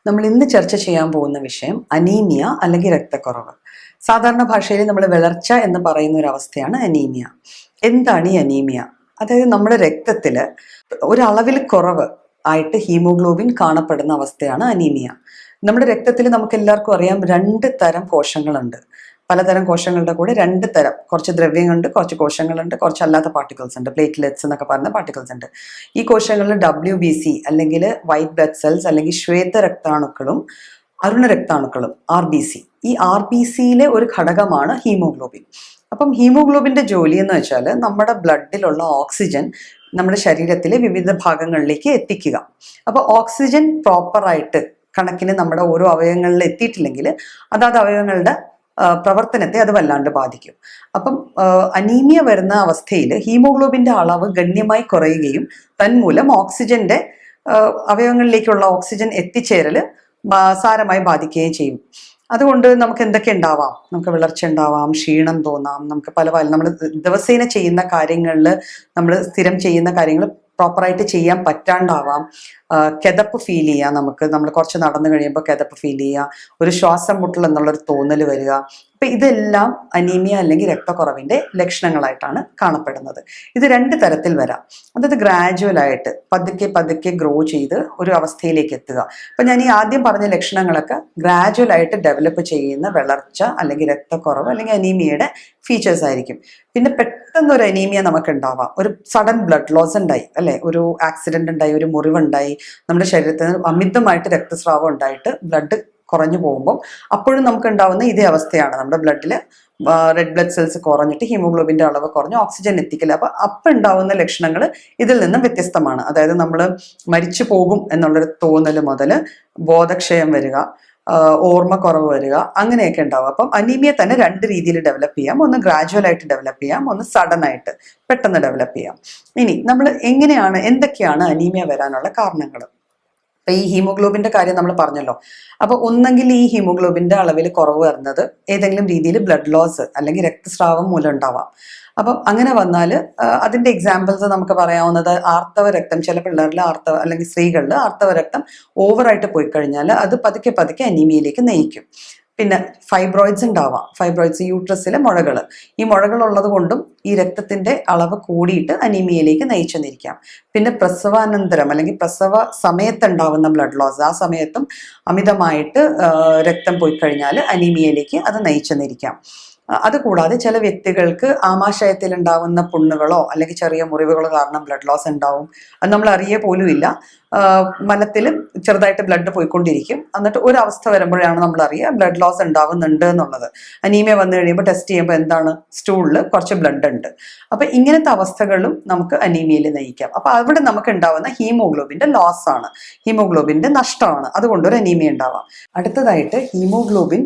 നമ്മൾ ഇന്ന് ചർച്ച ചെയ്യാൻ പോകുന്ന വിഷയം അനീമിയ അല്ലെങ്കിൽ രക്തക്കുറവ്. സാധാരണ ഭാഷയിൽ നമ്മൾ വിളർച്ച എന്ന് പറയുന്ന ഒരു അവസ്ഥയാണ് അനീമിയ. എന്താണ് ഈ അനീമിയ? അതായത് നമ്മുടെ രക്തത്തിൽ ഒരളവിൽ കുറവ് ആയിട്ട് ഹീമോഗ്ലോബിൻ കാണപ്പെടുന്ന അവസ്ഥയാണ് അനീമിയ. നമ്മുടെ രക്തത്തിൽ നമുക്ക് എല്ലാവർക്കും അറിയാം 2 തരം കോശങ്ങളുണ്ട്. പലതരം കോശങ്ങളുടെ കൂടെ 2 തരം, കുറച്ച് ദ്രവ്യങ്ങളുണ്ട്, കുറച്ച് കോശങ്ങളുണ്ട്, കുറച്ച് അല്ലാത്ത പാർട്ടിക്കിൾസ് ഉണ്ട്, പ്ലേറ്റ്ലെറ്റ്സ് എന്നൊക്കെ പറയുന്ന പാർട്ടിക്കിൾസ് ഉണ്ട്. ഈ കോശങ്ങളിൽ WBC അല്ലെങ്കിൽ വൈറ്റ് ബ്ലഡ് സെൽസ് അല്ലെങ്കിൽ ശ്വേത രക്താണുക്കളും അരുണ രക്താണുക്കളും RBC. ഈ RBCയിലെ ഒരു ഘടകമാണ് ഹീമോഗ്ലോബിൻ. അപ്പം ഹീമോഗ്ലോബിന്റെ ജോലി എന്ന് വെച്ചാൽ നമ്മുടെ ബ്ലഡിലുള്ള ഓക്സിജൻ നമ്മുടെ ശരീരത്തിലെ വിവിധ ഭാഗങ്ങളിലേക്ക് എത്തിക്കുക. അപ്പോൾ ഓക്സിജൻ പ്രോപ്പറായിട്ട് കണക്കിന് നമ്മുടെ ഓരോ അവയവങ്ങളിൽ എത്തിയിട്ടില്ലെങ്കിൽ അതാത് അവയവങ്ങളുടെ പ്രവർത്തനത്തെ അത് വല്ലാണ്ട് ബാധിക്കും. അപ്പം അനീമിയ വരുന്ന അവസ്ഥയിൽ ഹീമോഗ്ലോബിന്റെ അളവ് ഗണ്യമായി കുറയുകയും തന്മൂലം ഓക്സിജന്റെ അവയവങ്ങളിലേക്കുള്ള ഓക്സിജൻ എത്തിച്ചേരൽ സാരമായി ബാധിക്കുകയും ചെയ്യും. അതുകൊണ്ട് നമുക്ക് എന്തൊക്കെ ഉണ്ടാവാം? നമുക്ക് വിളർച്ച ഉണ്ടാവാം, ക്ഷീണം തോന്നാം, നമുക്ക് പല നമ്മൾ ദിവസേന ചെയ്യുന്ന കാര്യങ്ങളിൽ, നമ്മൾ സ്ഥിരം ചെയ്യുന്ന കാര്യങ്ങൾ പ്രോപ്പറായിട്ട് ചെയ്യാൻ പറ്റാണ്ടാവാം, കിതപ്പ് ഫീൽ ചെയ്യുക, നമ്മൾ കുറച്ച് നടന്നു കഴിയുമ്പോൾ കിതപ്പ് ഫീൽ ചെയ്യുക, ഒരു ശ്വാസം മുട്ടൽ എന്നുള്ളൊരു തോന്നൽ വരിക. അപ്പം ഇതെല്ലാം അനീമിയ അല്ലെങ്കിൽ രക്തക്കുറവിൻ്റെ ലക്ഷണങ്ങളായിട്ടാണ് കാണപ്പെടുന്നത്. ഇത് 2 തരത്തിൽ വരാം. അതായത് ഗ്രാജുവലായിട്ട് പതുക്കെ ഗ്രോ ചെയ്ത് ഒരു അവസ്ഥയിലേക്ക് എത്തുക. അപ്പം ഞാൻ ഈ ആദ്യം പറഞ്ഞ ലക്ഷണങ്ങളൊക്കെ ഗ്രാജുവലായിട്ട് ഡെവലപ്പ് ചെയ്യുന്ന വിളർച്ച അല്ലെങ്കിൽ രക്തക്കുറവ് അല്ലെങ്കിൽ അനീമിയയുടെ ഫീച്ചേഴ്സ് ആയിരിക്കും. പിന്നെ പെട്ടെന്ന് ഒരു അനീമിയ നമുക്ക് ഉണ്ടാവാം. ഒരു സഡൻ ബ്ലഡ് ലോസ് ഉണ്ടായി, അല്ലെ, ഒരു ആക്സിഡന്റ് ഉണ്ടായി, ഒരു മുറിവുണ്ടായി, നമ്മുടെ ശരീരത്തിന് അമിതമായിട്ട് രക്തസ്രാവം ഉണ്ടായിട്ട് ബ്ലഡ് കുറഞ്ഞു പോകുമ്പോൾ അപ്പോഴും നമുക്ക് ഉണ്ടാവുന്ന ഇതേ അവസ്ഥയാണ്. നമ്മുടെ ബ്ലഡിൽ റെഡ് ബ്ലഡ് സെൽസ് കുറഞ്ഞിട്ട് ഹീമോഗ്ലോബിന്റെ അളവ് കുറഞ്ഞ് ഓക്സിജൻ എത്തിക്കില്ല. അപ്പം ഉണ്ടാവുന്ന ലക്ഷണങ്ങൾ ഇതിൽ നിന്നും വ്യത്യസ്തമാണ്. അതായത് നമ്മൾ മരിച്ചു പോകും എന്നുള്ളൊരു തോന്നൽ മുതൽ ബോധക്ഷയം വരിക, ഓർമ്മക്കുറവ് വരിക, അങ്ങനെയൊക്കെ ഉണ്ടാവും. അപ്പം അനീമിയ തന്നെ 2 രീതിയിൽ ഡെവലപ്പ് ചെയ്യാം. ഒന്ന് ഗ്രാജുവൽ ആയിട്ട് ഡെവലപ്പ് ചെയ്യാം, ഒന്ന് സഡൻ ആയിട്ട് പെട്ടെന്ന് ഡെവലപ്പ് ചെയ്യാം. ഇനി നമ്മൾ എന്തൊക്കെയാണ് അനീമിയ വരാനുള്ള കാരണങ്ങൾ? ഈ ഹീമോഗ്ലോബിന്റെ കാര്യം നമ്മൾ പറഞ്ഞല്ലോ. അപ്പൊ ഒന്നെങ്കിൽ ഈ ഹീമോഗ്ലോബിന്റെ അളവിൽ കുറവ് വരുന്നത് ഏതെങ്കിലും രീതിയിൽ ബ്ലഡ് ലോസ് അല്ലെങ്കിൽ രക്തസ്രാവം മൂലം ഉണ്ടാവാം. അപ്പം അങ്ങനെ വന്നാൽ അതിന്റെ എക്സാമ്പിൾസ് നമുക്ക് പറയാവുന്നത് ആർത്തവ രക്തം, ചില പിള്ളേരിൽ അല്ലെങ്കിൽ സ്ത്രീകളിൽ ആർത്തവ രക്തം ഓവറായിട്ട് പോയി കഴിഞ്ഞാൽ അത് പതുക്കെ അനീമിയയിലേക്ക് നയിക്കും. പിന്നെ ഫൈബ്രോയിഡ്സ് ഉണ്ടാവാം. ഫൈബ്രോയിഡ്സ്, യൂട്രസിലെ മുഴകൾ. ഈ മുഴകൾ ഉള്ളത് കൊണ്ടും ഈ രക്തത്തിന്റെ അളവ് കൂടിയിട്ട് അനീമിയയിലേക്ക് നയിച്ചെന്നിരിക്കാം. പിന്നെ പ്രസവാനന്തരം അല്ലെങ്കിൽ പ്രസവ സമയത്തുണ്ടാവുന്ന ബ്ലഡ് ലോസ്, ആ സമയത്തും അമിതമായിട്ട് രക്തം പോയി കഴിഞ്ഞാൽ അനീമിയയിലേക്ക് അത് നയിച്ചെന്നിരിക്കാം. അതുകൂടാതെ ചില വ്യക്തികൾക്ക് ആമാശയത്തിൽ ഉണ്ടാവുന്ന പുണ്ണുകളോ അല്ലെങ്കിൽ ചെറിയ മുറിവുകളോ കാരണം ബ്ലഡ് ലോസ് ഉണ്ടാവും. അത് നമ്മൾ അറിയേ പോലും ഇല്ല. മലത്തിൽ ചെറുതായിട്ട് ബ്ലഡ് പോയിക്കൊണ്ടിരിക്കും. എന്നിട്ട് ഒരു അവസ്ഥ വരുമ്പോഴാണ് നമ്മൾ അറിയുക ബ്ലഡ് ലോസ് ഉണ്ടാവുന്നുണ്ട് എന്നുള്ളത്. അനീമിയ വന്നു കഴിയുമ്പോൾ ടെസ്റ്റ് ചെയ്യുമ്പോൾ എന്താണ്, സ്റ്റൂളിൽ കുറച്ച് ബ്ലഡ് ഉണ്ട്. അപ്പൊ ഇങ്ങനത്തെ അവസ്ഥകളും നമുക്ക് അനീമിയയിൽ നയിക്കാം. അപ്പൊ അവിടെ നമുക്ക് ഉണ്ടാവുന്ന ഹീമോഗ്ലോബിന്റെ ലോസ് ആണ്, ഹീമോഗ്ലോബിന്റെ നഷ്ടമാണ്. അതുകൊണ്ടൊരു അനീമിയ ഉണ്ടാവാം. അടുത്തതായിട്ട് ഹീമോഗ്ലോബിൻ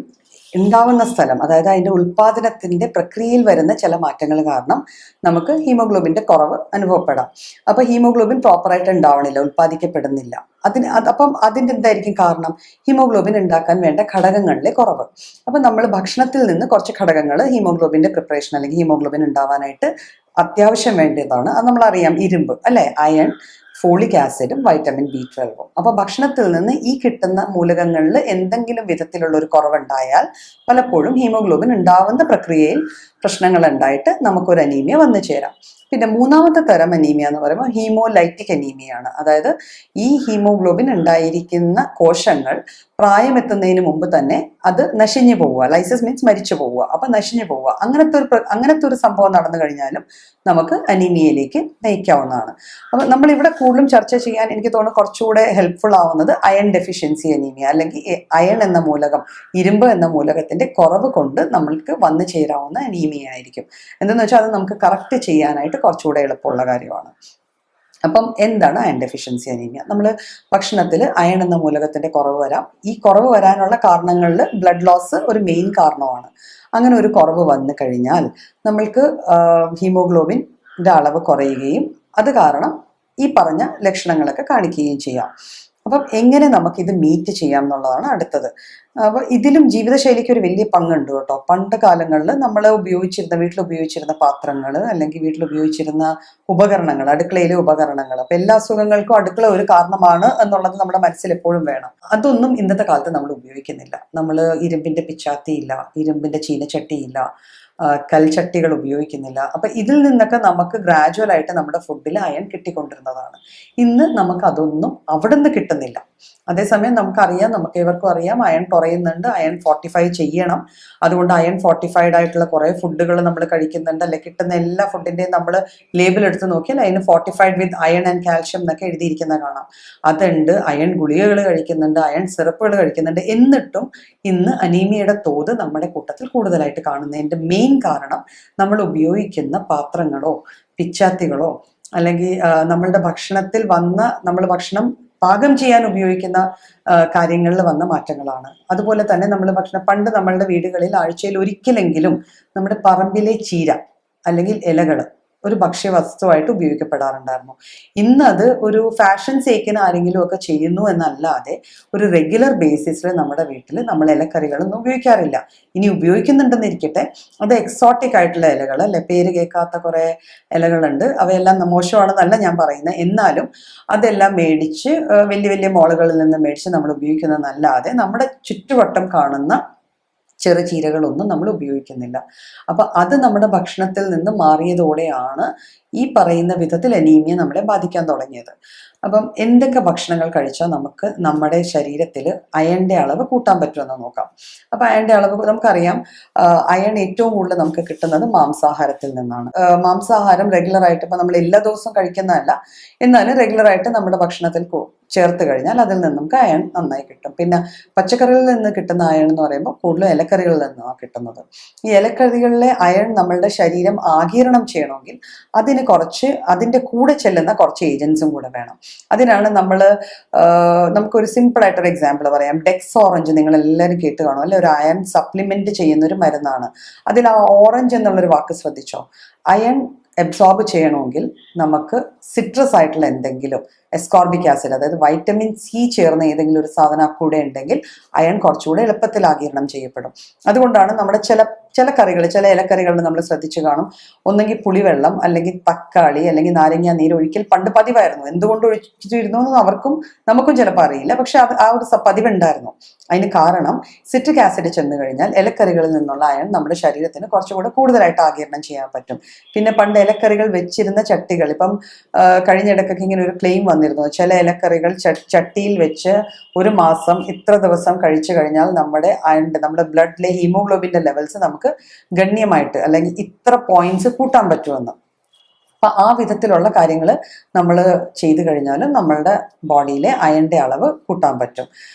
ഉണ്ടാവുന്ന സ്ഥലം, അതായത് അതിന്റെ ഉൽപാദനത്തിന്റെ പ്രക്രിയയിൽ വരുന്ന ചില മാറ്റങ്ങൾ കാരണം നമുക്ക് ഹീമോഗ്ലോബിന്റെ കുറവ് അനുഭവപ്പെടാം. അപ്പൊ ഹീമോഗ്ലോബിൻ പ്രോപ്പറായിട്ട് ഉണ്ടാവണില്ല, ഉൽപ്പാദിക്കപ്പെടുന്നില്ല. അപ്പം അതിന്റെ എന്തായിരിക്കും കാരണം? ഹീമോഗ്ലോബിൻ ഉണ്ടാക്കാൻ വേണ്ട ഘടകങ്ങളിലെ കുറവ്. അപ്പൊ നമ്മൾ ഭക്ഷണത്തിൽ നിന്ന് കുറച്ച് ഘടകങ്ങൾ ഹീമോഗ്ലോബിന്റെ പ്രിപ്പറേഷൻ അല്ലെങ്കിൽ ഹീമോഗ്ലോബിൻ ഉണ്ടാവാനായിട്ട് അത്യാവശ്യം വേണ്ടതാണ്. അത് നമ്മളറിയാം, ഇരുമ്പ്, അല്ലെ, അയൺ, ഫോളിക് ആസിഡും വൈറ്റമിൻ B12. അപ്പോൾ ഭക്ഷണത്തിൽ നിന്ന് ഈ കിട്ടുന്ന മൂലകങ്ങളിൽ എന്തെങ്കിലും വിധത്തിലുള്ള ഒരു കുറവുണ്ടായാൽ പലപ്പോഴും ഹീമോഗ്ലോബിൻ ഉണ്ടാവുന്ന പ്രക്രിയയിൽ പ്രശ്നങ്ങൾ ഉണ്ടായിട്ട് നമുക്കൊരു അനീമിയ വന്നു ചേരാം. പിന്നെ 3ാമത്തെ തരം അനീമിയ എന്ന് പറയുമ്പോൾ ഹീമോലൈറ്റിക് അനീമിയാണ്. അതായത് ഈ ഹീമോഗ്ലോബിൻ ഉണ്ടായിരിക്കുന്ന കോശങ്ങൾ പ്രായമെത്തുന്നതിന് മുമ്പ് തന്നെ അത് നശിഞ്ഞു പോവുക. ലൈസിസ് മീൻസ് മരിച്ചു പോവുക. അപ്പൊ നശിഞ്ഞു പോവുക. അങ്ങനത്തെ ഒരു സംഭവം നടന്നു കഴിഞ്ഞാലും നമുക്ക് അനീമിയയിലേക്ക് നയിക്കാവുന്നതാണ്. അപ്പൊ നമ്മൾ ഇവിടെ കൂടുതലും ചർച്ച ചെയ്യാൻ എനിക്ക് തോന്നുന്നു കുറച്ചുകൂടെ ഹെൽപ്ഫുൾ ആവുന്നത് അയൺ ഡെഫിഷ്യൻസി അനീമിയ, അല്ലെങ്കിൽ അയൺ എന്ന മൂലകം, ഇരുമ്പ് എന്ന മൂലകത്തിന്റെ കുറവ് കൊണ്ട് നമ്മൾക്ക് വന്നു ചേരാവുന്ന അനീമിയ ആയിരിക്കും. എന്തെന്ന് വെച്ചാൽ അത് നമുക്ക് കറക്റ്റ് ചെയ്യാനായിട്ട് കുറച്ചുകൂടെ എളുപ്പമുള്ള കാര്യമാണ്. അപ്പം എന്താണ് അയൺ ഡെഫിഷ്യൻസി അനീമിയ? നമ്മൾ ഭക്ഷണത്തിൽ അയൺ എന്ന മൂലകത്തിന്റെ കുറവ് വരാം. ഈ കുറവ് വരാനുള്ള കാരണങ്ങളിൽ ബ്ലഡ് ലോസ് ഒരു മെയിൻ കാരണമാണ്. അങ്ങനെ ഒരു കുറവ് വന്നു കഴിഞ്ഞാൽ നമ്മൾക്ക് ഹീമോഗ്ലോബിൻ്റെ അളവ് കുറയുകയും അത് കാരണം ഈ പറഞ്ഞ ലക്ഷണങ്ങളൊക്കെ കാണിക്കുകയും ചെയ്യാം. അപ്പം എങ്ങനെ നമുക്കിത് മീറ്റ് ചെയ്യാം എന്നുള്ളതാണ് അടുത്തത്. അപ്പോൾ ഇതിലും ജീവിതശൈലിക്ക് ഒരു വലിയ പങ്കുണ്ട് കേട്ടോ. പണ്ട് കാലങ്ങളിൽ നമ്മൾ വീട്ടിൽ ഉപയോഗിച്ചിരുന്ന പാത്രങ്ങൾ, അല്ലെങ്കിൽ വീട്ടിൽ ഉപയോഗിച്ചിരുന്ന ഉപകരണങ്ങൾ, അടുക്കളയിലെ ഉപകരണങ്ങൾ, അപ്പം എല്ലാ അസുഖങ്ങൾക്കും അടുക്കള ഒരു കാരണമാണ് എന്നുള്ളത് നമ്മുടെ മനസ്സിൽ എപ്പോഴും വേണം. അതൊന്നും ഇന്നത്തെ കാലത്ത് നമ്മൾ ഉപയോഗിക്കുന്നില്ല. നമ്മൾ ഇരുമ്പിന്റെ പിച്ചാത്തിയില്ല, ഇരുമ്പിന്റെ ചീനച്ചട്ടിയില്ല, കൽച്ചട്ടികൾ ഉപയോഗിക്കുന്നില്ല. അപ്പം ഇതിൽ നിന്നൊക്കെ നമുക്ക് ഗ്രാജുവലായിട്ട് നമ്മുടെ ഫുഡിൽ അയൺ കിട്ടിക്കൊണ്ടിരുന്നതാണ്. ഇന്ന് നമുക്ക് അതൊന്നും അവിടെ നിന്ന് കിട്ടുന്നില്ല. അതേസമയം നമുക്കറിയാം, നമുക്ക് ഏവർക്കും അറിയാം, അയൺ കുറയുന്നുണ്ട്, അയൺ ഫോർട്ടിഫൈ ചെയ്യണം. അതുകൊണ്ട് അയൺ ഫോർട്ടിഫൈഡ് ആയിട്ടുള്ള കുറേ ഫുഡുകൾ നമ്മൾ കഴിക്കുന്നുണ്ട്. അല്ലെ, കിട്ടുന്ന എല്ലാ ഫുഡിൻ്റെയും നമ്മൾ ലേബിൾ എടുത്ത് നോക്കിയാൽ അതിന് fortified with iron and calcium എന്നൊക്കെ എഴുതിയിരിക്കുന്ന കാണാം. അതുണ്ട്. അയൺ ഗുളികകൾ കഴിക്കുന്നുണ്ട്, അയൺ സിറപ്പുകൾ കഴിക്കുന്നുണ്ട്. എന്നിട്ടും ഇന്ന് അനീമിയയുടെ തോത് നമ്മുടെ കൂട്ടത്തിൽ കൂടുതലായിട്ട് കാണുന്നതിൻ്റെ മെയിൻ കാരണം നമ്മൾ ഉപയോഗിക്കുന്ന പാത്രങ്ങളോ പിച്ചാത്തികളോ അല്ലെങ്കിൽ നമ്മളുടെ ഭക്ഷണത്തിൽ നമ്മൾ ഭക്ഷണം പാകം ചെയ്യാൻ ഉപയോഗിക്കുന്ന കാര്യങ്ങളിൽ വന്ന മാറ്റങ്ങളാണ്. അതുപോലെ തന്നെ പണ്ട് നമ്മളുടെ വീടുകളിൽ ആഴ്ചയിൽ ഒരിക്കലെങ്കിലും നമ്മുടെ പറമ്പിലെ ചീര അല്ലെങ്കിൽ ഇലകൾ ഒരു ഭക്ഷ്യവസ്തുവായിട്ട് ഉപയോഗിക്കപ്പെടാറുണ്ടായിരുന്നു. ഇന്നത് ഒരു ഫാഷൻ സേക്കിന് ആരെങ്കിലും ഒക്കെ ചെയ്യുന്നു എന്നല്ലാതെ ഒരു റെഗുലർ ബേസിസിൽ നമ്മുടെ വീട്ടിൽ നമ്മൾ ഇലക്കറികളൊന്നും ഉപയോഗിക്കാറില്ല. ഇനി ഉപയോഗിക്കുന്നുണ്ടെന്നിരിക്കട്ടെ, അത് എക്സോട്ടിക് ആയിട്ടുള്ള ഇലകൾ, അല്ലെ, പേര് കേൾക്കാത്ത കുറേ ഇലകളുണ്ട്. അവയെല്ലാം മോശമാണെന്നല്ല ഞാൻ പറയുന്നത്. എന്നാലും അതെല്ലാം മേടിച്ച് വലിയ വലിയ മോളുകളിൽ നിന്ന് മേടിച്ച് നമ്മൾ ഉപയോഗിക്കുന്നതെന്നല്ലാതെ നമ്മുടെ ചുറ്റുവട്ടം കാണുന്ന ചെറുചീരകളൊന്നും നമ്മൾ ഉപയോഗിക്കുന്നില്ല. അപ്പം അത് നമ്മുടെ ഭക്ഷണത്തിൽ നിന്ന് മാറിയതോടെയാണ് ഈ പറയുന്ന വിധത്തിൽ അനീമിയ നമ്മളെ ബാധിക്കാൻ തുടങ്ങിയത്. അപ്പം എന്തൊക്കെ ഭക്ഷണങ്ങൾ കഴിച്ചാൽ നമുക്ക് നമ്മുടെ ശരീരത്തിൽ അയണിൻ്റെ അളവ് കൂട്ടാൻ പറ്റുമെന്ന് നോക്കാം. അപ്പം അയണിൻ്റെ അളവ് നമുക്കറിയാം, അയൺ ഏറ്റവും കൂടുതൽ നമുക്ക് കിട്ടുന്നത് മാംസാഹാരത്തിൽ നിന്നാണ്. മാംസാഹാരം റെഗുലറായിട്ട് ഇപ്പം നമ്മൾ എല്ലാ ദിവസവും കഴിക്കുന്നതല്ല, എന്നാലും റെഗുലറായിട്ട് നമ്മുടെ ഭക്ഷണത്തിൽ ചേർത്ത് കഴിഞ്ഞാൽ അതിൽ നിന്ന് നമുക്ക് അയൺ നന്നായി കിട്ടും. പിന്നെ പച്ചക്കറികളിൽ നിന്ന് കിട്ടുന്ന അയൺ എന്ന് പറയുമ്പോൾ കൂടുതലും ഇലക്കറികളിൽ നിന്നാണ് കിട്ടുന്നത്. ഈ ഇലക്കറികളിലെ അയൺ നമ്മളുടെ ശരീരം ആഗിരണം ചെയ്യണമെങ്കിൽ അതിൻ്റെ കൂടെ ചെല്ലുന്ന കുറച്ച് ഏജൻസും കൂടെ വേണം. അതിനാണ് നമുക്കൊരു സിമ്പിൾ ആയിട്ടൊരു എക്സാമ്പിൾ പറയാം. ഡെക്സ് ഓറഞ്ച് നിങ്ങൾ എല്ലാവരും കേട്ട് കാണും, അല്ലെ? ഒരു അയൺ സപ്ലിമെന്റ് ചെയ്യുന്ന ഒരു മരുന്നാണ്. അതിൽ ആ ഓറഞ്ച് എന്നുള്ളൊരു വാക്ക് ശ്രദ്ധിച്ചോ? അയൺ അബ്സോർബ് ചെയ്യണമെങ്കിൽ നമുക്ക് സിട്രസ് ആയിട്ടുള്ള എന്തെങ്കിലും, എസ്കോർബിക് ആസിഡ്, അതായത് വൈറ്റമിൻ സി ചേർന്ന ഏതെങ്കിലും ഒരു സാധനം കൂടെ ഉണ്ടെങ്കിൽ അയൺ കുറച്ചുകൂടെ എളുപ്പത്തിൽ ആഗിരണം ചെയ്യപ്പെടും. അതുകൊണ്ടാണ് നമ്മുടെ ചില കറികൾ, ചില ഇലക്കറികളിൽ നമ്മൾ ശ്രദ്ധിച്ചു കാണും, ഒന്നെങ്കിൽ പുളിവെള്ളം, അല്ലെങ്കിൽ തക്കാളി, അല്ലെങ്കിൽ നാരങ്ങ നീര് ഒഴിക്കൽ പണ്ട് പതിവായിരുന്നു. എന്തുകൊണ്ട് ഒഴിച്ചിരുന്നു എന്ന് നമുക്കും ചിലപ്പോൾ അറിയില്ല, പക്ഷെ ആ ഒരു പതിവുണ്ടായിരുന്നു. അതിന് കാരണം സിട്രിക് ആസിഡ് ചെന്ന് കഴിഞ്ഞാൽ ഇലക്കറികളിൽ നിന്നുള്ള അയൺ നമ്മുടെ ശരീരത്തിന് കുറച്ചുകൂടെ കൂടുതലായിട്ട് ആഗിരണം ചെയ്യാൻ പറ്റും. പിന്നെ പണ്ട് ഇലക്കറികൾ വെച്ചിരുന്ന ചട്ടികൾ, ഇപ്പം കഴിഞ്ഞിടക്കൊക്കെ ഇങ്ങനെ ഒരു ക്ലെയിം വന്നിരുന്നു, ചില ഇലക്കറികൾ ചട്ടിയിൽ വെച്ച് ഒരു മാസം ഇത്ര ദിവസം കഴിച്ചു കഴിഞ്ഞാൽ നമ്മുടെ ബ്ലഡിലെ ഹീമോഗ്ലോബിന്റെ ലെവൽസ് നമുക്ക് ഗണ്യമായിട്ട്, അല്ലെങ്കിൽ ഇത്ര പോയിന്റ്സ് കൂട്ടാൻ പറ്റുമെന്ന്. അപ്പം ആ വിധത്തിലുള്ള കാര്യങ്ങൾ നമ്മൾ ചെയ്തു കഴിഞ്ഞാലും നമ്മളുടെ ബോഡിയിലെ അയണിന്റെ അളവ് കൂട്ടാൻ പറ്റും.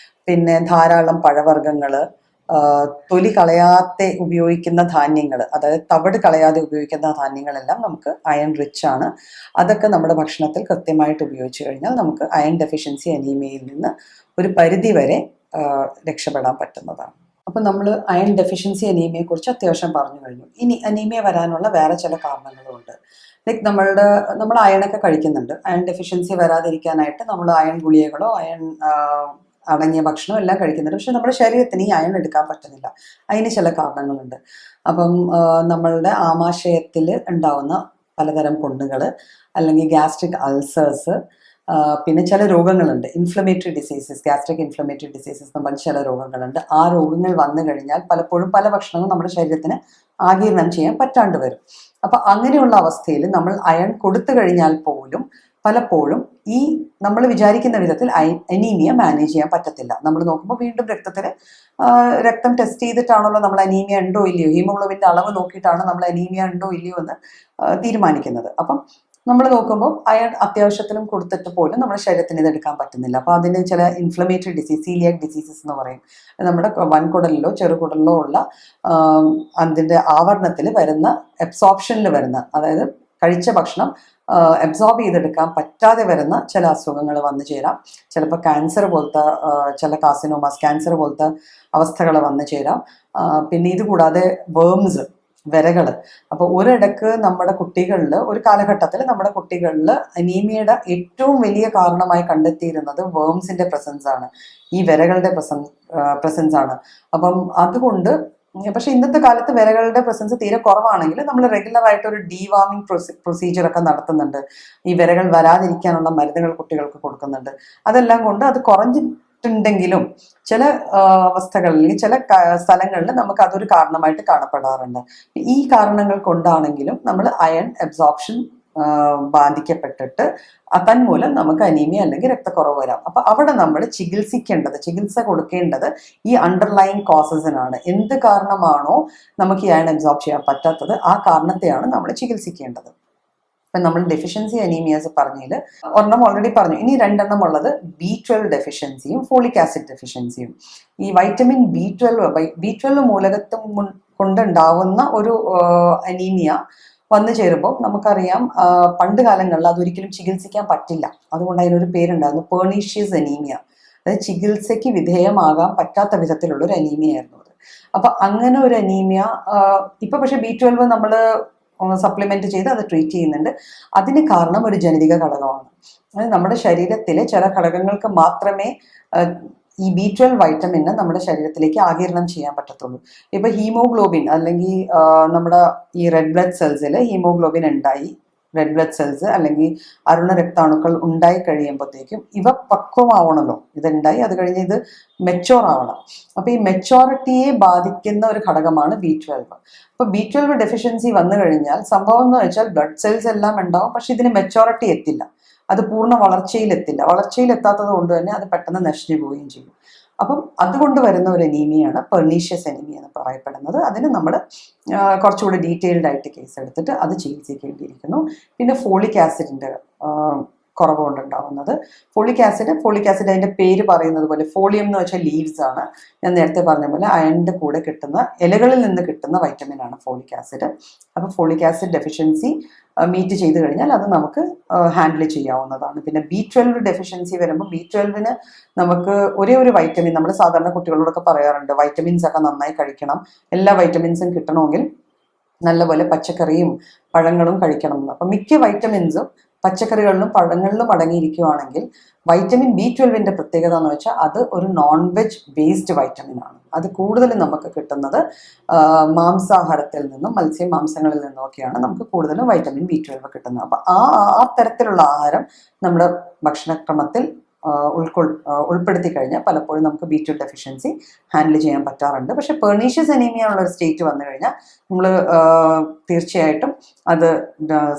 പിന്നെ ധാരാളം പഴവർഗ്ഗങ്ങൾ, തൊലി കളയാതെ ഉപയോഗിക്കുന്ന ധാന്യങ്ങൾ, അതായത് തവിട് കളയാതെ ഉപയോഗിക്കുന്ന ധാന്യങ്ങളെല്ലാം നമുക്ക് അയൺ റിച്ച് ആണ്. അതൊക്കെ നമ്മുടെ ഭക്ഷണത്തിൽ കൃത്യമായിട്ട് ഉപയോഗിച്ച് കഴിഞ്ഞാൽ നമുക്ക് അയൺ ഡെഫിഷ്യൻസി അനീമിയയിൽ നിന്ന് ഒരു പരിധി വരെ രക്ഷപ്പെടാൻ പറ്റുന്നതാണ്. അപ്പം നമ്മൾ അയൺ ഡെഫിഷ്യൻസി അനീമിയയെക്കുറിച്ച് അത്യാവശ്യം പറഞ്ഞു കഴിഞ്ഞു. ഇനി അനീമിയ വരാനുള്ള വേറെ ചില കാരണങ്ങളുണ്ട്. ലൈക്ക് നമ്മൾ അയണൊക്കെ കഴിക്കുന്നുണ്ട്. അയൺ ഡെഫിഷ്യൻസി വരാതിരിക്കാനായിട്ട് നമ്മൾ അയൺ ഗുളികകളോ അയൺ അടങ്ങിയ ഭക്ഷണം എല്ലാം കഴിക്കുന്നുണ്ട്. പക്ഷെ നമ്മുടെ ശരീരത്തിന് ഈ അയൺ എടുക്കാൻ പറ്റുന്നില്ല. അതിന് ചില കാരണങ്ങളുണ്ട്. അപ്പം നമ്മളുടെ ആമാശയത്തിൽ ഉണ്ടാവുന്ന പലതരം പുണ്ണുകൾ, അല്ലെങ്കിൽ ഗ്യാസ്ട്രിക് അൾസേഴ്സ്, പിന്നെ ചില രോഗങ്ങളുണ്ട്, inflammatory diseases, gastric inflammatory diseases എന്ന് പറഞ്ഞ ചില രോഗങ്ങളുണ്ട്. ആ രോഗങ്ങൾ വന്നു കഴിഞ്ഞാൽ പലപ്പോഴും പല ഭക്ഷണങ്ങളും നമ്മുടെ ശരീരത്തിന് ആഗിരണം ചെയ്യാൻ പറ്റാണ്ട് വരും. അപ്പം അങ്ങനെയുള്ള അവസ്ഥയിൽ നമ്മൾ അയൺ കൊടുത്തു കഴിഞ്ഞാൽ പോലും പലപ്പോഴും ഈ നമ്മൾ വിചാരിക്കുന്ന വിധത്തിൽ അനീമിയ മാനേജ് ചെയ്യാൻ പറ്റത്തില്ല. നമ്മൾ നോക്കുമ്പോൾ വീണ്ടും രക്തം ടെസ്റ്റ് ചെയ്തിട്ടാണല്ലോ നമ്മൾ അനീമിയ ഉണ്ടോ ഇല്ലയോ, ഹീമോഗ്ലോബിൻ്റെ അളവ് നോക്കിയിട്ടാണ് നമ്മൾ അനീമിയ ഉണ്ടോ ഇല്ലയോ എന്ന് തീരുമാനിക്കുന്നത്. അപ്പം നമ്മൾ നോക്കുമ്പോൾ അയൺ അത്യാവശ്യത്തിലും കൊടുത്തിട്ട് പോലും നമ്മുടെ ശരീരത്തിന് ഇതെടുക്കാൻ പറ്റുന്നില്ല. അപ്പോൾ അതിന് ചില ഇൻഫ്ലമേറ്ററി ഡിസീസ്, സീലിയാക് ഡിസീസസ് എന്ന് പറയും. നമ്മുടെ വൻകുടലിലോ ചെറുകുടലിലോ ഉള്ള അതിൻ്റെ ആവരണത്തിൽ വരുന്ന, അബ്സോർപ്ഷനിൽ വരുന്ന, അതായത് കഴിച്ച ഭക്ഷണം അബ്സോർബ് ചെയ്തെടുക്കാൻ പറ്റാതെ വരുന്ന ചില അസുഖങ്ങൾ വന്നു ചേരാം. ചിലപ്പോൾ ക്യാൻസർ പോലത്തെ, ചില കാർസിനോമാസ്, ക്യാൻസർ പോലത്തെ അവസ്ഥകൾ വന്നു ചേരാം. പിന്നെ ഇത് കൂടാതെ വിരകൾ. അപ്പോൾ ഒരിടക്ക് നമ്മുടെ കുട്ടികളിൽ, ഒരു കാലഘട്ടത്തിൽ നമ്മുടെ കുട്ടികളിൽ അനീമിയയുടെ ഏറ്റവും വലിയ കാരണമായി കണ്ടെത്തിയിരുന്നത് വേംസിന്റെ പ്രസൻസ് ആണ്, ഈ വിരകളുടെ പ്രസൻസ് ആണ്. അപ്പം അതുകൊണ്ട് പക്ഷെ ഇന്നത്തെ കാലത്ത് വിരകളുടെ പ്രസൻസ് തീരെ കുറവാണെങ്കിൽ നമ്മൾ റെഗുലർ ആയിട്ട് ഒരു ഡീവാമിംഗ് പ്രൊസീജിയർ ഒക്കെ നടത്തുന്നുണ്ട്. ഈ വിരകൾ വരാതിരിക്കാനുള്ള മരുന്നുകൾ കുട്ടികൾക്ക് കൊടുക്കുന്നുണ്ട്. അതെല്ലാം കൊണ്ട് അത് കുറഞ്ഞിട്ടുണ്ടെങ്കിലും ചില അവസ്ഥകളിൽ, ചില സ്ഥലങ്ങളിൽ നമുക്ക് അതൊരു കാരണമായിട്ട് കാണപ്പെടാറുണ്ട്. ഈ കാരണങ്ങൾ കൊണ്ടാണെങ്കിലും നമ്മൾ അയൺ അബ്സോർപ്ഷൻ ബാധിക്കപ്പെട്ടിട്ട് തന്മൂലം നമുക്ക് അനീമിയ അല്ലെങ്കിൽ രക്തക്കുറവ് വരാം. അപ്പൊ അവിടെ നമ്മൾ ചികിത്സ കൊടുക്കേണ്ടത് ഈ അണ്ടർലൈൻ കോസസിനാണ്. എന്ത് കാരണമാണോ നമുക്ക് ഈ അയൺ അബ്സോർബ് ചെയ്യാൻ പറ്റാത്തത്, ആ കാരണത്തെയാണ് നമ്മൾ ചികിത്സിക്കേണ്ടത്. ഇപ്പം നമ്മൾ ഡെഫിഷ്യൻസി അനീമിയാസ് പറഞ്ഞതിൽ ഒരെണ്ണം ഓൾറെഡി പറഞ്ഞു. ഇനി 2 ഉള്ളത് B12 ഡെഫിഷ്യൻസിയും ഫോളിക് ആസിഡ് ഡെഫിഷ്യൻസിയും. ഈ വൈറ്റമിൻ B12 മൂലകത്വം കൊണ്ടുണ്ടാവുന്ന ഒരു അനീമിയ വന്നു ചേരുമ്പോൾ നമുക്കറിയാം, പണ്ട് കാലങ്ങളിൽ അതൊരിക്കലും ചികിത്സിക്കാൻ പറ്റില്ല. അതുകൊണ്ട് അതിനൊരു പേരുണ്ടായിരുന്നു, പേർണീഷ്യസ് അനീമിയ. അതായത് ചികിത്സയ്ക്ക് വിധേയമാകാൻ പറ്റാത്ത വിധത്തിലുള്ള ഒരു അനീമിയ ആയിരുന്നു അത്. അപ്പൊ അങ്ങനെ ഒരു അനീമിയ ഇപ്പൊ പക്ഷെ B12 നമ്മൾ സപ്ലിമെന്റ് ചെയ്ത് അത് ട്രീറ്റ് ചെയ്യുന്നുണ്ട്. അതിന് കാരണം ഒരു ജനിതക ഘടകമാണ്. അതായത് നമ്മുടെ ശരീരത്തിലെ ചില ഘടകങ്ങൾക്ക് മാത്രമേ ഈ B12 വൈറ്റമിന് നമ്മുടെ ശരീരത്തിലേക്ക് ആഗിരണം ചെയ്യാൻ പറ്റത്തുള്ളൂ. ഇപ്പൊ ഹീമോഗ്ലോബിൻ അല്ലെങ്കിൽ നമ്മുടെ ഈ റെഡ് ബ്ലഡ് സെൽസിൽ ഹീമോഗ്ലോബിൻ ഉണ്ടായി, റെഡ് ബ്ലഡ് സെൽസ് അല്ലെങ്കിൽ അരുണ രക്താണുക്കൾ ഉണ്ടായി കഴിയുമ്പോഴത്തേക്കും ഇവ പക്വമാവണമല്ലോ. ഇതുണ്ടായി, അത് കഴിഞ്ഞ് ഇത് മെച്ചോർ ആവണം. അപ്പൊ ഈ മെച്ചോറിറ്റിയെ ബാധിക്കുന്ന ഒരു ഘടകമാണ് B12. അപ്പൊ B12 ഡെഫിഷ്യൻസി വന്നു കഴിഞ്ഞാൽ സംഭവം എന്ന് വെച്ചാൽ ബ്ലഡ് സെൽസ് എല്ലാം ഉണ്ടാവും, പക്ഷെ ഇതിന് മെച്ചോറിറ്റി എത്തില്ല, അത് പൂർണ്ണ വളർച്ചയിലെത്തില്ല. വളർച്ചയിലെത്താത്തത് കൊണ്ട് തന്നെ അത് പെട്ടെന്ന് നശിച്ചു പോവുകയും ചെയ്യും. അപ്പം അതുകൊണ്ട് വരുന്ന ഒരു അനീമിയാണ് പെർണീഷ്യസ് അനീമിയ എന്ന് പറയപ്പെടുന്നത്. അതിന് നമ്മൾ കുറച്ചുകൂടി ഡീറ്റെയിൽഡ് ആയിട്ട് കേസ് എടുത്തിട്ട് അത് ചികിത്സിക്കേണ്ടിയിരിക്കുന്നു. പിന്നെ ഫോളിക് ആസിഡിന്റെ കുറവ് കൊണ്ടുണ്ടാവുന്നത്. ഫോളിക് ആസിഡ് അതിന്റെ പേര് പറയുന്നത് പോലെ, ഫോളിയം എന്ന് വെച്ചാൽ ലീവ്സ് ആണ്. ഞാൻ നേരത്തെ പറഞ്ഞ പോലെ അയണിന്റെ കൂടെ കിട്ടുന്ന, ഇലകളിൽ നിന്ന് കിട്ടുന്ന വൈറ്റമിൻ ആണ് ഫോളിക് ആസിഡ്. അപ്പോൾ ഫോളിക് ആസിഡ് ഡെഫിഷ്യൻസി മീറ്റ് ചെയ്ത് കഴിഞ്ഞാൽ അത് നമുക്ക് ഹാൻഡിൽ ചെയ്യാവുന്നതാണ്. പിന്നെ B12 ഡെഫിഷ്യൻസി വരുമ്പോൾ B12 നമുക്ക് ഒരേ ഒരു വൈറ്റമിൻ, നമ്മൾ സാധാരണ കുട്ടികളോടൊക്കെ പറയാറുണ്ട് വൈറ്റമിൻസ് ഒക്കെ നന്നായി കഴിക്കണം, എല്ലാ വൈറ്റമിൻസും കിട്ടണമെങ്കിൽ നല്ലപോലെ പച്ചക്കറിയും പഴങ്ങളും കഴിക്കണം എന്ന്. അപ്പം മിക്ക വൈറ്റമിൻസും പച്ചക്കറികളിലും പഴങ്ങളിലും അടങ്ങിയിരിക്കുകയാണെങ്കിൽ വൈറ്റമിൻ B12 പ്രത്യേകത എന്ന് വെച്ചാൽ അത് ഒരു നോൺ വെജ് ബേസ്ഡ് വൈറ്റമിൻ ആണ്. അത് കൂടുതലും നമുക്ക് കിട്ടുന്നത് മാംസാഹാരത്തിൽ നിന്നും മത്സ്യമാംസങ്ങളിൽ നിന്നുമൊക്കെയാണ് നമുക്ക് കൂടുതലും വൈറ്റമിൻ B12 കിട്ടുന്നത്. അപ്പൊ ആ തരത്തിലുള്ള ആഹാരം നമ്മുടെ ഭക്ഷണക്രമത്തിൽ ഉൾപ്പെടുത്തി കഴിഞ്ഞാൽ പലപ്പോഴും നമുക്ക് B12 ഡെഫിഷ്യൻസി ഹാൻഡിൽ ചെയ്യാൻ പറ്റാറുണ്ട്. പക്ഷെ പെർണീഷ്യസ് അനീമിയ ഉള്ള ഒരു സ്റ്റേറ്റ് വന്നു കഴിഞ്ഞാൽ നമ്മൾ തീർച്ചയായിട്ടും അത്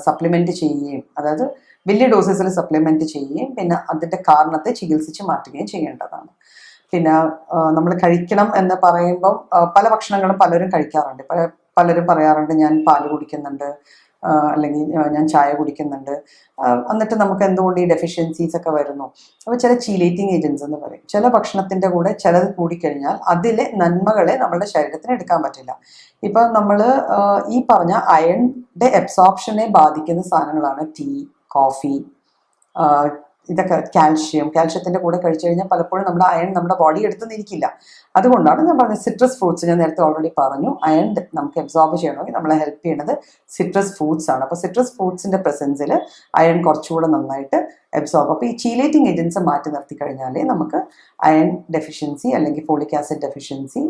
സപ്ലിമെന്റ് ചെയ്യുകയും, അതായത് വലിയ ഡോസസിൽ സപ്ലിമെന്റ് ചെയ്യുകയും പിന്നെ അതിന്റെ കാരണത്തെ ചികിത്സിച്ച് മാറ്റുകയും ചെയ്യേണ്ടതാണ്. പിന്നെ നമ്മൾ കഴിക്കണം എന്ന് പറയുമ്പം പല ഭക്ഷണങ്ങളും പലരും കഴിക്കാറുണ്ട്. പലരും പറയാറുണ്ട് ഞാൻ പാല് കുടിക്കുന്നുണ്ട്, അല്ലെങ്കിൽ ഞാൻ ചായ കുടിക്കുന്നുണ്ട്, എന്നിട്ട് നമുക്ക് എന്തുകൊണ്ട് ഈ ഡെഫിഷ്യൻസീസ് ഒക്കെ വരുന്നു. അപ്പോൾ ചില ചീലേറ്റിംഗ് ഏജൻസ് എന്ന് പറയും. ചില ഭക്ഷണത്തിൻ്റെ കൂടെ ചിലത് കൂടിക്കഴിഞ്ഞാൽ അതിലെ നന്മകളെ നമ്മുടെ ശരീരത്തിന് എടുക്കാൻ പറ്റില്ല. ഇപ്പം നമ്മൾ ഈ പറഞ്ഞ അയണിൻ്റെ അബ്സോർപ്ഷനെ ബാധിക്കുന്ന സാധനങ്ങളാണ് ടീ, കോഫി, ഇതൊക്കെ. കാൽഷ്യത്തിൻ്റെ കൂടെ കഴിച്ചു കഴിഞ്ഞാൽ പലപ്പോഴും നമ്മുടെ അയൺ നമ്മുടെ ബോഡി എടുത്തുനിന്നിരിക്കില്ല. അതുകൊണ്ടാണ് ഞാൻ പറഞ്ഞത് സിട്രസ് ഫ്രൂട്ട്സ്, ഞാൻ നേരത്തെ ഓൾറെഡി പറഞ്ഞു, അയൺ നമുക്ക് അബ്സോർബ് ചെയ്യണമെങ്കിൽ നമ്മളെ ഹെൽപ്പ് ചെയ്യുന്നത് സിട്രസ് ഫ്രൂട്ട്സ് ആണ്. അപ്പോൾ സിട്രസ് ഫ്രൂട്ട്സിൻ്റെ പ്രസൻസിൽ അയൺ കുറച്ചുകൂടെ നന്നായിട്ട് അബ്സോർബ്. അപ്പോൾ ഈ ചീലേറ്റിംഗ് ഏജൻസ് മാറ്റി നിർത്തി കഴിഞ്ഞാലേ നമുക്ക് അയൺ ഡെഫിഷ്യൻസി അല്ലെങ്കിൽ folic acid deficiency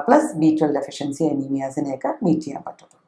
plus B12 deficiency അനീമിയാസിനെയൊക്കെ മീറ്റ് ചെയ്യാൻ പറ്റുള്ളൂ.